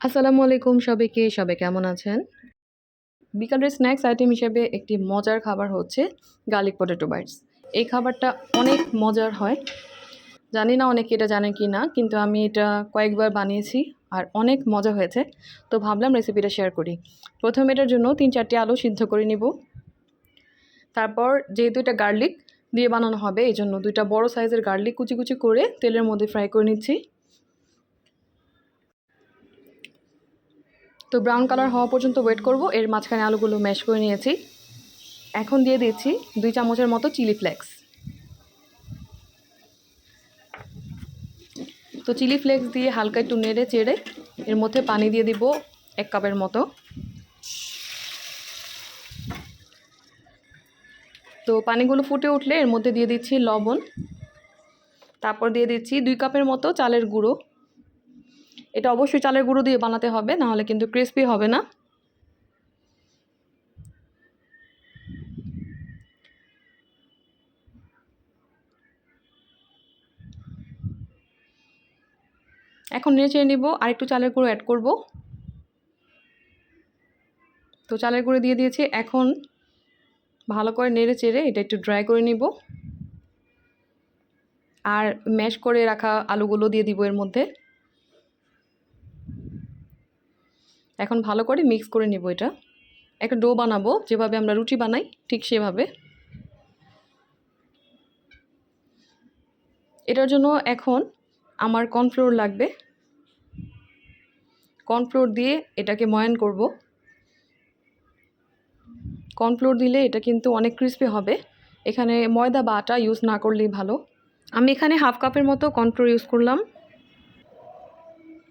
আসসালামু আলাইকুম সবাইকে। সবাই কেমন আছেন? বিকালের স্ন্যাক্স আইটেম হিসেবে একটি মজার খাবার হচ্ছে গার্লিক পটেটো বাইটস। এই খাবারটা অনেক মজার হয়। জানি না অনেকে এটা জানে কি না, কিন্তু আমি এটা কয়েকবার বানিয়েছি আর অনেক মজা হয়েছে। তো ভাবলাম রেসিপিটা শেয়ার করি। প্রথমে এটার জন্য ৩-৪টি আলু সিদ্ধ করে নিব। তারপর যেহেতু এটা গার্লিক দিয়ে বানানো হবে, এজন্য ২টা বড় সাইজের গার্লিক কুচি কুচি করে তেলের মধ্যে ফ্রাই করে নিচ্ছি। তো ব্রাউন কালার হওয়া পর্যন্ত ওয়েট করব। এর মাঝখানে আলুগুলো ম্যাশ করে নিয়েছি। এখন দিয়ে দিচ্ছি ২ চামচের মতো চিলি ফ্লেক্স। তো চিলি ফ্লেক্স দিয়ে হালকা একটু নেড়ে চেড়ে এর মধ্যে পানি দিয়ে দিব ১ কাপের মতো। তো পানিগুলো ফুটে উঠলে এর মধ্যে দিয়ে দিচ্ছি লবণ। তারপর দিয়ে দিচ্ছি ২ কাপের মতো চালের গুঁড়ো। এটা অবশ্যই চালের গুঁড়ো দিয়ে বানাতে হবে, নাহলে কিন্তু ক্রিস্পি হবে না। এখন নেড়ে চেড়ে নিব, আর একটু চালের গুঁড়ো অ্যাড করব। তো চালের গুঁড়ো দিয়ে দিয়েছি। এখন ভালো করে নেড়ে চেড়ে এটা একটু ড্রাই করে নিব। আর ম্যাশ করে রাখা আলুগুলো দিয়ে দিব এর মধ্যে। এখন ভালো করে মিক্স করে নিব। এটা একটা ডো বানাবো, যেভাবে আমরা রুটি বানাই ঠিক সেভাবে। এটার জন্য এখন আমার কর্নফ্লোর লাগবে। কর্নফ্লোর দিয়ে এটাকে ময়ান করব। কর্নফ্লোর দিলে এটা কিন্তু অনেক ক্রিস্পি হবে। এখানে ময়দা বা আটা ইউজ না করলেই ভালো। আমি এখানে হাফ কাপের মতো কর্নফ্লোর ইউজ করলাম।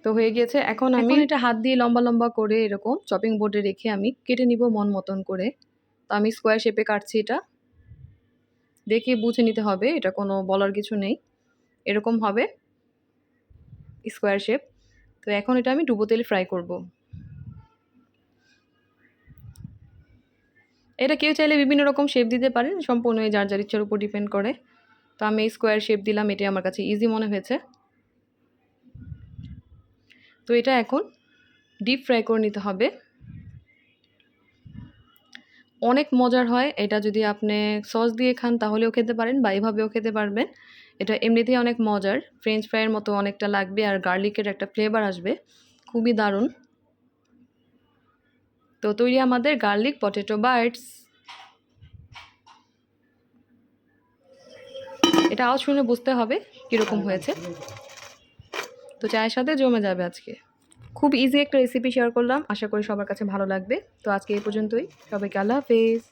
তো হয়ে গিয়েছে। এখন এটা হাত দিয়ে লম্বা লম্বা করে এরকম চপিং বোর্ডে রেখে আমি কেটে নিব মন মতন করে। তো আমি স্কোয়ার শেপে কাটছি। এটা দেখে বুঝে নিতে হবে, এটা কোনো বলার কিছু নেই। এরকম হবে স্কোয়ার শেপ। তো এখন এটা আমি ডুবো তেলে ফ্রাই করব। এটা কেউ চাইলে বিভিন্ন রকম শেপ দিতে পারেন, সম্পূর্ণ যার যার ইচ্ছার উপর ডিপেন্ড করে। তো আমি স্কোয়ার শেপ দিলাম, এটাই আমার কাছে ইজি মনে হয়েছে। তো এটা এখন ডিপ ফ্রাই করে নিতে হবে। অনেক মজার হয় এটা। যদি আপনি সস দিয়ে খান তাহলেও খেতে পারেন, বা এভাবেও খেতে পারবেন। এটা এমনিতেই অনেক মজার, ফ্রেঞ্চ ফ্রাইয়ের মতো অনেকটা লাগবে, আর গার্লিকের একটা ফ্লেভার আসবে, খুবই দারুণ। তো তৈরি আমাদের গার্লিক পটেটো বাইটস। এটা আওয়াজ শুনে বুঝতে হবে কীরকম হয়েছে। তো চায়ের সাথে জমে যাবে আজকে। খুব ইজি একটা রেসিপি শেয়ার করলাম, আশা করি সবার কাছে ভালো লাগবে। তো আজকে এই পর্যন্তই। সবাইকে আল্লাহ হাফেজ।